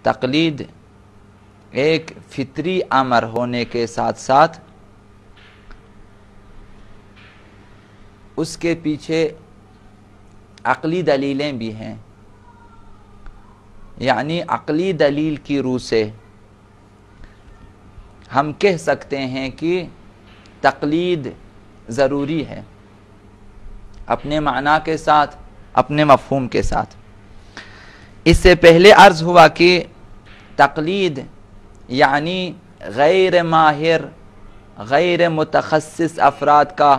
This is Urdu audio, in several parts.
تقلید ایک فطری امر ہونے کے ساتھ ساتھ اس کے پیچھے عقلی دلیلیں بھی ہیں، یعنی عقلی دلیل کی روح سے ہم کہہ سکتے ہیں کہ تقلید ضروری ہے، اپنے معنی کے ساتھ، اپنے مفہوم کے ساتھ۔ اس سے پہلے عرض ہوا کہ تقلید یعنی غیر ماہر، غیر متخصص افراد کا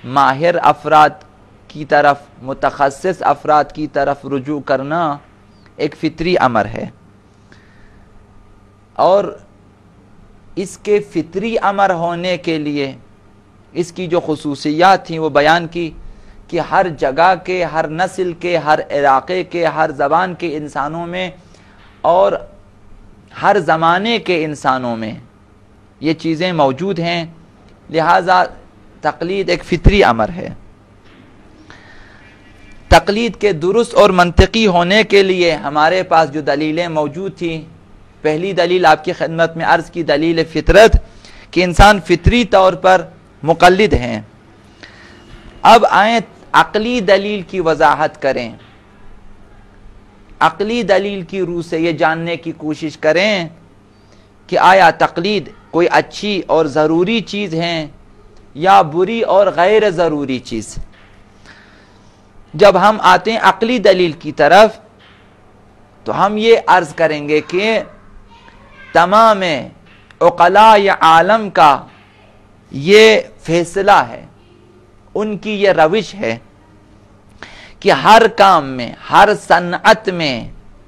ماہر افراد کی طرف، متخصص افراد کی طرف رجوع کرنا ایک فطری امر ہے، اور اس کے فطری امر ہونے کے لیے اس کی جو خصوصیات تھیں وہ بیان کی کہ ہر جگہ کے، ہر نسل کے، ہر علاقے کے، ہر زبان کے انسانوں میں اور ہر زمانے کے انسانوں میں یہ چیزیں موجود ہیں، لہذا تقلید ایک فطری امر ہے۔ تقلید کے درست اور منطقی ہونے کے لیے ہمارے پاس جو دلیلیں موجود تھیں، پہلی دلیل آپ کی خدمت میں عرض کی، دلیل فطرت، کہ انسان فطری طور پر مقلد ہیں۔ اب آئیں عقلی دلیل کی وضاحت کریں، عقلی دلیل کی روح سے یہ جاننے کی کوشش کریں کہ آیا تقلید کوئی اچھی اور ضروری چیز ہے یا بری اور غیر ضروری چیز۔ جب ہم آتے ہیں عقلی دلیل کی طرف تو ہم یہ عرض کریں گے کہ تمام عقلاء عالم کا یہ فیصلہ ہے، ان کی یہ روش ہے کہ ہر کام میں، ہر صنعت میں،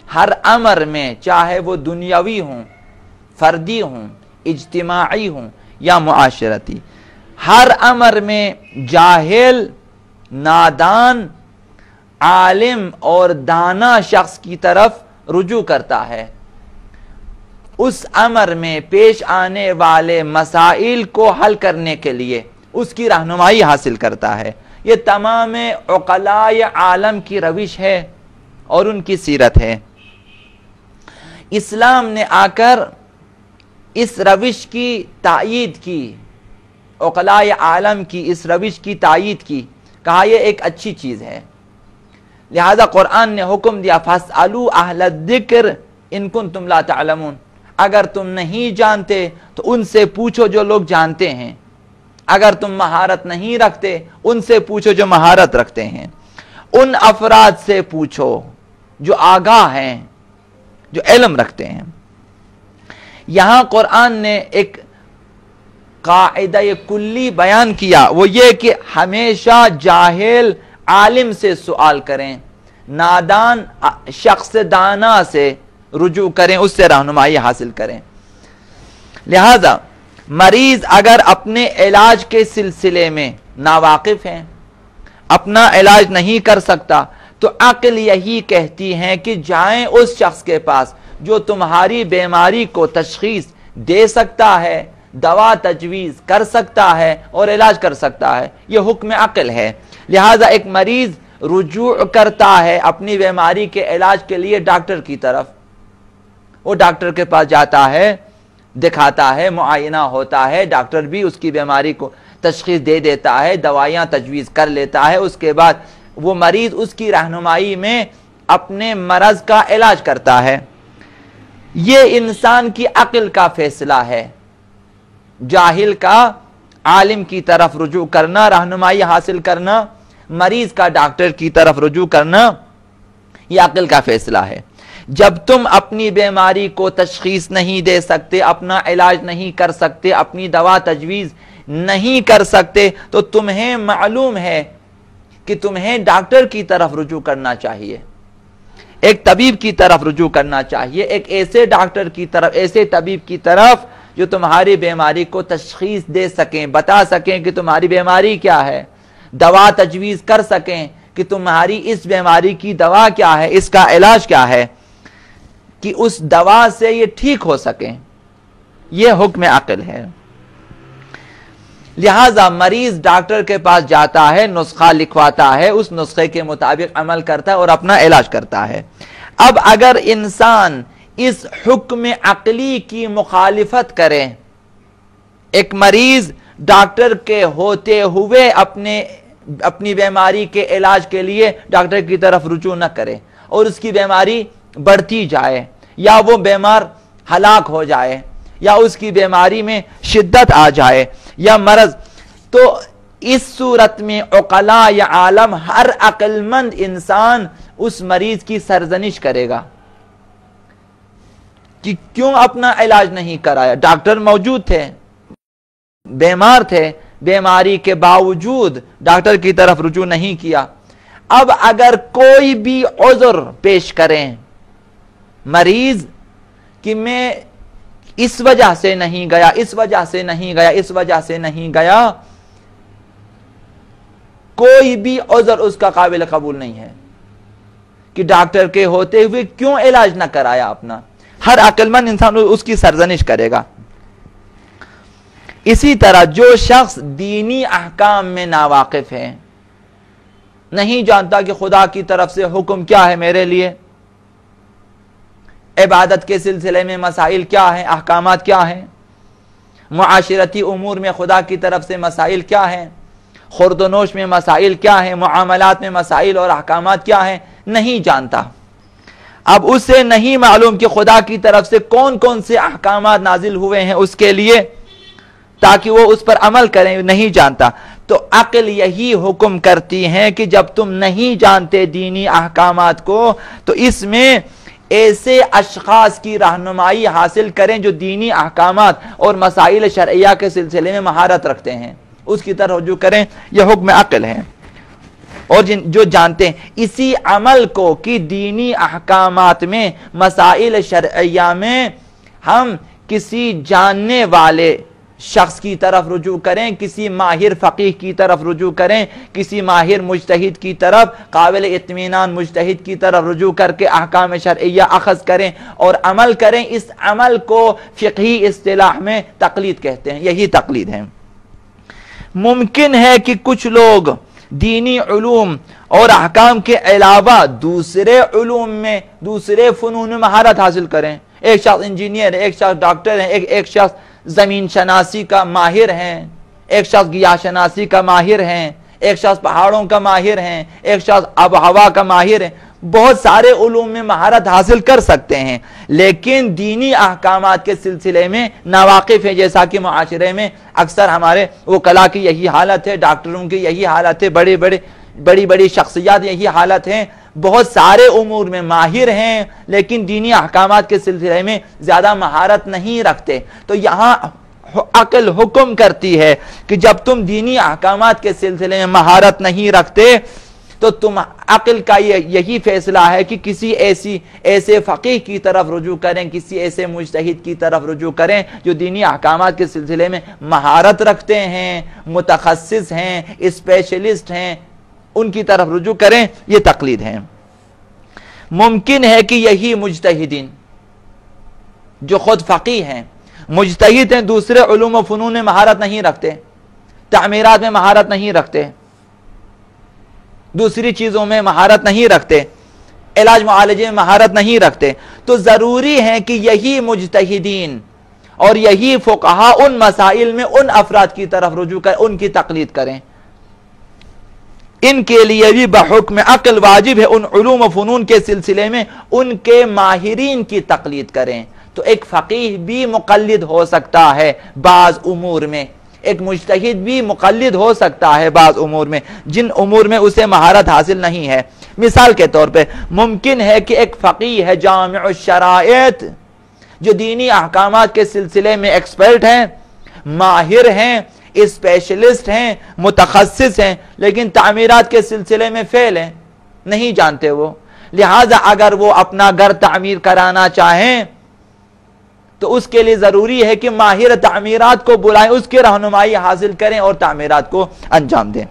ہر امر میں، چاہے وہ دنیاوی ہوں، فردی ہوں، اجتماعی ہوں یا معاشرتی، ہر امر میں جاہل، نادان، عالم اور دانا شخص کی طرف رجوع کرتا ہے، اس امر میں پیش آنے والے مسائل کو حل کرنے کے لیے اس کی رہنمائی حاصل کرتا ہے۔ یہ تمام عقلاء عالم کی روش ہے اور ان کی سیرت ہے۔ اسلام نے آ کر اس روش کی تائید کی، عقلاء عالم کی اس روش کی تائید کی، کہا یہ ایک اچھی چیز ہے، لہذا قرآن نے حکم دیا فَاسْأَلُوا أَهْلَ الذِّكْرِ إِن كُنتُمْ لَا تَعْلَمُونَ، اگر تم نہیں جانتے تو ان سے پوچھو جو لوگ جانتے ہیں، اگر تم مہارت نہیں رکھتے ان سے پوچھو جو مہارت رکھتے ہیں، ان افراد سے پوچھو جو آگاہ ہیں، جو علم رکھتے ہیں۔ یہاں قرآن نے ایک قاعدہ کلی بیان کیا، وہ یہ کہ ہمیشہ جاہل عالم سے سوال کریں، نادان شخص دانا سے رجوع کریں، اس سے رہنمائی حاصل کریں۔ لہذا مریض اگر اپنے علاج کے سلسلے میں ناواقف ہیں، اپنا علاج نہیں کر سکتا، تو عقل یہی کہتی ہے کہ جائیں اس شخص کے پاس جو تمہاری بیماری کو تشخیص دے سکتا ہے، دوا تجویز کر سکتا ہے اور علاج کر سکتا ہے، یہ حکم عقل ہے۔ لہذا ایک مریض رجوع کرتا ہے اپنی بیماری کے علاج کے لیے ڈاکٹر کی طرف، وہ ڈاکٹر کے پاس جاتا ہے، دکھاتا ہے، معائنہ ہوتا ہے، ڈاکٹر بھی اس کی بیماری کو تشخیص دے دیتا ہے، دوائیاں تجویز کر لیتا ہے، اس کے بعد وہ مریض اس کی رہنمائی میں اپنے مرض کا علاج کرتا ہے۔ یہ انسان کی عقل کا فیصلہ ہے، جاہل کا عالم کی طرف رجوع کرنا، رہنمائی حاصل کرنا، مریض کا ڈاکٹر کی طرف رجوع کرنا، یہ عقل کا فیصلہ ہے۔ جب تم اپنی بیماری کو تشخیص نہیں دے سکتے، اپنا علاج نہیں کر سکتے، اپنی دوا تجویز نہیں کر سکتے، تو تمہیں معلوم ہے کہ تمہیں ڈاکٹر کی طرف رجوع کرنا چاہیے، ایک طبیب کی طرف رجوع کرنا چاہیے، ایک ایسے ڈاکٹر کی طرف، ایسے طبیب کی طرف جو تمہاری بیماری کو تشخیص دے سکیں، بتا سکیں کہ تمہاری بیماری کیا ہے، دوا تجویز کر سکیں کہ تمہاری اس بیماری کی دوا کیا ہے، اس کا علاج کیا ہے، کہ اس دوا سے یہ ٹھیک ہو سکیں۔ یہ حکم عقل ہے۔ لہذا مریض ڈاکٹر کے پاس جاتا ہے، نسخہ لکھواتا ہے، اس نسخے کے مطابق عمل کرتا ہے اور اپنا علاج کرتا ہے۔ اب اگر انسان اس حکم عقلی کی مخالفت کرے، ایک مریض ڈاکٹر کے ہوتے ہوئے اپنی بیماری کے علاج کے لیے ڈاکٹر کی طرف رجوع نہ کرے اور اس کی بیماری بڑھتی جائے، یا وہ بیمار ہلاک ہو جائے، یا اس کی بیماری میں شدت آ جائے یا مرض، تو اس صورت میں عقلاء یا عالم، ہر عقل مند انسان اس مریض کی سرزنش کرے گا کہ کیوں اپنا علاج نہیں کرایا، ڈاکٹر موجود تھے، بیمار تھے، بیماری کے باوجود ڈاکٹر کی طرف رجوع نہیں کیا۔ اب اگر کوئی بھی عذر پیش کریں مریض کہ میں اس وجہ سے نہیں گیا، اس وجہ سے نہیں گیا، اس وجہ سے نہیں گیا، کوئی بھی عذر اس کا قابل قبول نہیں ہے کہ ڈاکٹر کے ہوتے ہوئے کیوں علاج نہ کرایا اپنا، ہر عقل مند انسان اس کی سرزنش کرے گا۔ اسی طرح جو شخص دینی احکام میں ناواقف ہے، نہیں جانتا کہ خدا کی طرف سے حکم کیا ہے میرے لیے، عبادت کے سلسلے میں مسائل کیا ہیں، احکامات کیا ہیں، معاشرتی امور میں خدا کی طرف سے مسائل کیا ہیں، خورد و نوش میں مسائل کیا ہیں، معاملات میں مسائل اور احکامات کیا ہیں، نہیں جانتا۔ اب اسے نہیں معلوم کہ خدا کی طرف سے کون کون سے احکامات نازل ہوئے ہیں اس کے لیے تاکہ وہ اس پر عمل کریں، نہیں جانتا، تو عقل یہی حکم کرتی ہے کہ جب تم نہیں جانتے دینی احکامات کو تو اس میں ایسے اشخاص کی رہنمائی حاصل کریں جو دینی احکامات اور مسائل شرعیہ کے سلسلے میں مہارت رکھتے ہیں، اس کی طرف رجوع کریں، یہ حکم عقل ہے۔ اور جو جانتے ہیں اسی عمل کو کہ دینی احکامات میں، مسائل شرعیہ میں ہم کسی جاننے والے شخص کی طرف رجوع کریں، کسی ماہر فقیہ کی طرف رجوع کریں، کسی ماہر مجتہد کی طرف، قابل اطمینان مجتہد کی طرف رجوع کر کے احکام شرعیہ اخذ کریں اور عمل کریں، اس عمل کو فقہی اصطلاح میں تقلید کہتے ہیں، یہی تقلید ہے۔ ممکن ہے کہ کچھ لوگ دینی علوم اور احکام کے علاوہ دوسرے علوم میں، دوسرے فنون میں مہارت حاصل کریں، ایک شخص انجینئر ہے، ایک شخص ڈاکٹر ہے، ایک شخص زمین شناسی کا ماہر ہیں، ایک شخص گیاہ شناسی کا ماہر ہیں، ایک شخص پہاڑوں کا ماہر ہیں، ایک شخص آب و ہوا کا ماہر ہے، بہت سارے علوم میں مہارت حاصل کر سکتے ہیں، لیکن دینی احکامات کے سلسلے میں ناواقف ہے، جیسا کہ معاشرے میں اکثر ہمارے وکلاء کی یہی حالت ہے، ڈاکٹروں کی یہی حالت ہے، بڑی شخصیات یہی حالت ہے، بہت سارے امور میں ماہر ہیں لیکن دینی احکامات کے سلسلے میں زیادہ مہارت نہیں رکھتے۔ تو یہاں عقل حکم کرتی ہے کہ جب تم دینی احکامات کے سلسلے میں مہارت نہیں رکھتے تو تم عقل کا یہی فیصلہ ہے کہ کسی ایسے فقیہ کی طرف رجوع کریں، کسی ایسے مجتہد کی طرف رجوع کریں جو دینی احکامات کے سلسلے میں مہارت رکھتے ہیں، متخصص ہیں، اسپیشلسٹ ہیں، ان کی طرف رجوع کریں، یہ تقلید ہے۔ ممکن ہے کہ یہی مجتہدین جو خود فقیہ ہیں، مجتہد ہیں، دوسرے علوم و فنون میں مہارت نہیں رکھتے، تعمیرات میں مہارت نہیں رکھتے، دوسری چیزوں میں مہارت نہیں رکھتے، علاج معالجے میں مہارت نہیں رکھتے، تو ضروری ہے کہ یہی مجتہدین اور یہی فقہا ان مسائل میں ان افراد کی طرف رجوع کریں، ان کی تقلید کریں۔ ان کے لیے بھی بحکم عقل واجب ہے ان علوم و فنون کے سلسلے میں ان کے ماہرین کی تقلید کریں۔ تو ایک فقیہ بھی مقلد ہو سکتا ہے بعض امور میں، ایک مجتہد بھی مقلد ہو سکتا ہے بعض امور میں جن امور میں اسے مہارت حاصل نہیں ہے۔ مثال کے طور پہ ممکن ہے کہ ایک فقیہ ہے جامع الشرائط جو دینی احکامات کے سلسلے میں ایکسپرٹ ہیں، ماہر ہیں، اسپیشلسٹ ہیں، متخصص ہیں، لیکن تعمیرات کے سلسلے میں فیل ہیں، نہیں جانتے وہ، لہذا اگر وہ اپنا گھر تعمیر کرانا چاہیں تو اس کے لیے ضروری ہے کہ ماہر تعمیرات کو بلائیں، اس کی رہنمائی حاصل کریں اور تعمیرات کو انجام دیں۔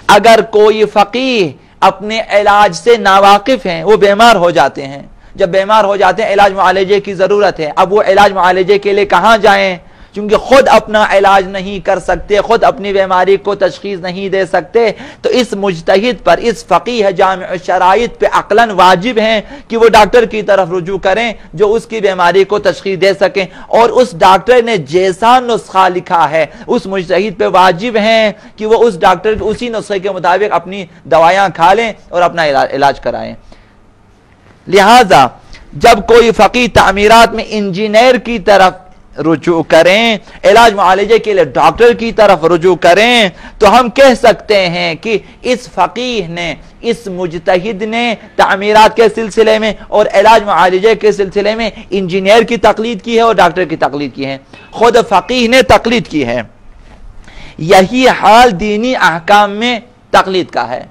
اگر کوئی فقیہ اپنے علاج سے ناواقف ہیں، وہ بیمار ہو جاتے ہیں، جب بیمار ہو جاتے ہیں علاج معالجے کی ضرورت ہے، اب وہ علاج معالجے کے لیے کہاں جائیں؟ چونکہ خود اپنا علاج نہیں کر سکتے، خود اپنی بیماری کو تشخیص نہیں دے سکتے، تو اس مجتہد پر، اس فقیہ جامع الشرائط پہ عقلاً واجب ہیں کہ وہ ڈاکٹر کی طرف رجوع کریں جو اس کی بیماری کو تشخیص دے سکیں، اور اس ڈاکٹر نے جیسا نسخہ لکھا ہے اس مجتہد پہ واجب ہیں کہ وہ اس ڈاکٹر اسی نسخے کے مطابق اپنی دوائیاں کھا لیں اور اپنا علاج کرائیں۔ لہذا جب کوئی فقیہ تعمیرات میں انجینئر کی طرف رجوع کریں، علاج معالجے کے لیے ڈاکٹر کی طرف رجوع کریں، تو ہم کہہ سکتے ہیں کہ اس فقیہ نے، اس مجتہد نے تعمیرات کے سلسلے میں اور علاج معالجے کے سلسلے میں انجینئر کی تقلید کی ہے اور ڈاکٹر کی تقلید کی ہے، خود فقیہ نے تقلید کی ہے۔ یہی حال دینی احکام میں تقلید کا ہے۔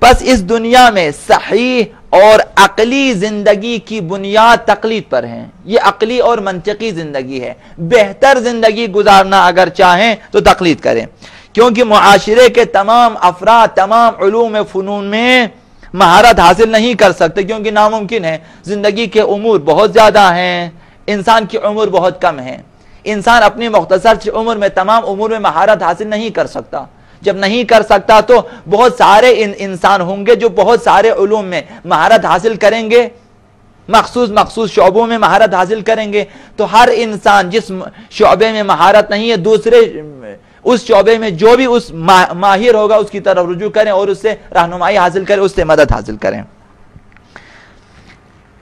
پس اس دنیا میں صحیح اور عقلی زندگی کی بنیاد تقلید پر ہیں، یہ عقلی اور منطقی زندگی ہے۔ بہتر زندگی گزارنا اگر چاہیں تو تقلید کریں، کیونکہ معاشرے کے تمام افراد تمام علوم فنون میں مہارت حاصل نہیں کر سکتے، کیونکہ ناممکن ہے، زندگی کے امور بہت زیادہ ہیں، انسان کی عمر بہت کم ہے، انسان اپنی مختصر عمر میں تمام امور میں مہارت حاصل نہیں کر سکتا۔ جب نہیں کر سکتا تو بہت سارے انسان ہوں گے جو بہت سارے علوم میں مہارت حاصل کریں گے، مخصوص شعبوں میں مہارت حاصل کریں گے، تو ہر انسان جس شعبے میں مہارت نہیں ہے دوسرے اس شعبے میں جو بھی اس ماہر ہوگا اس کی طرف رجوع کریں اور اس سے رہنمائی حاصل کریں، اس سے مدد حاصل کریں۔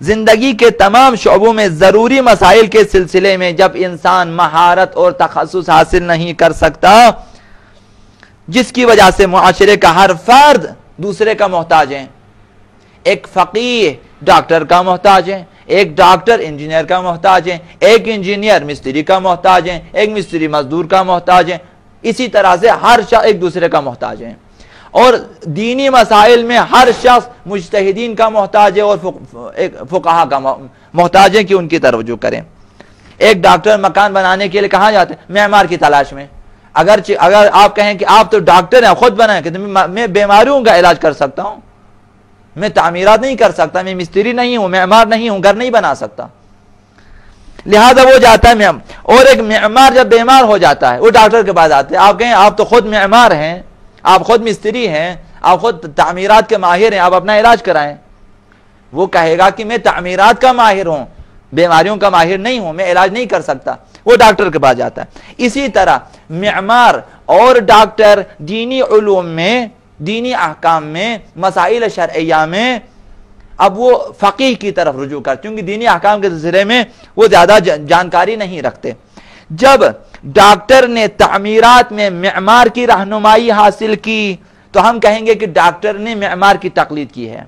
زندگی کے تمام شعبوں میں ضروری مسائل کے سلسلے میں جب انسان مہارت اور تخصص حاصل نہیں کر سکتا، جس کی وجہ سے معاشرے کا ہر فرد دوسرے کا محتاج ہے، ایک فقیہ ڈاکٹر کا محتاج ہے، ایک ڈاکٹر انجینئر کا محتاج ہے، ایک انجینئر مستری کا محتاج ہے، ایک مستری مزدور کا محتاج ہے، اسی طرح سے ہر شخص ایک دوسرے کا محتاج ہے، اور دینی مسائل میں ہر شخص مجتہدین کا محتاج ہے اور فقہا کا محتاج ہے کہ ان کی طرف رجوع کریں۔ ایک ڈاکٹر مکان بنانے کے لیے کہاں جاتے ہیں؟ معمار کی تلاش میں۔ اگر آپ کہیں کہ آپ تو ڈاکٹر ہیں خود بنائیں کہ میں بیماریوں کا علاج کر سکتا ہوں، میں تعمیرات نہیں کر سکتا، میں مستری نہیں ہوں، معمار نہیں ہوں، گھر نہیں بنا سکتا، لہذا وہ جاتا ہے اور ایک معمار جب بیمار ہو جاتا ہے وہ ڈاکٹر کے پاس آتے ہیں۔ آپ کہیں آپ تو خود معمار ہیں، آپ خود مستری ہیں، آپ خود تعمیرات کے ماہر ہیں، آپ اپنا علاج کرائیں، وہ کہے گا کہ میں تعمیرات کا ماہر ہوں، بیماریوں کا ماہر نہیں ہوں، میں علاج نہیں کر سکتا، وہ ڈاکٹر کے پاس جاتا ہے۔ اسی طرح معمار اور ڈاکٹر دینی علوم میں، دینی احکام میں، مسائل شرعیہ میں اب وہ فقیہ کی طرف رجوع کرتے، کیونکہ دینی احکام کے سلسلے میں وہ زیادہ جانکاری نہیں رکھتے۔ جب ڈاکٹر نے تعمیرات میں معمار کی رہنمائی حاصل کی تو ہم کہیں گے کہ ڈاکٹر نے معمار کی تقلید کی ہے،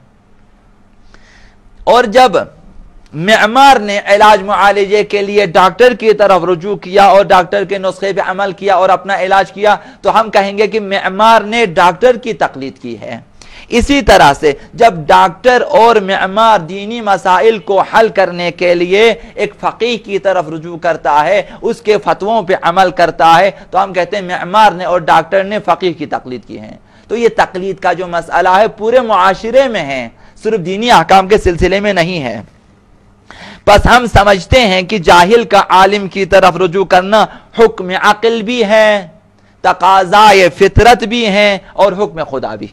اور جب معمار نے علاج معالجے کے لیے ڈاکٹر کی طرف رجوع کیا اور ڈاکٹر کے نسخے پہ عمل کیا اور اپنا علاج کیا تو ہم کہیں گے کہ معمار نے ڈاکٹر کی تقلید کی ہے۔ اسی طرح سے جب ڈاکٹر اور معمار دینی مسائل کو حل کرنے کے لیے ایک فقیہ کی طرف رجوع کرتا ہے، اس کے فتووں پہ عمل کرتا ہے، تو ہم کہتے ہیں معمار نے اور ڈاکٹر نے فقیہ کی تقلید کی ہے۔ تو یہ تقلید کا جو مسئلہ ہے پورے معاشرے میں ہے، صرف دینی احکام کے سلسلے میں نہیں ہے۔ بس ہم سمجھتے ہیں کہ جاہل کا عالم کی طرف رجوع کرنا حکم عقل بھی ہے، تقاضائے فطرت بھی ہیں اور حکم خدا بھی۔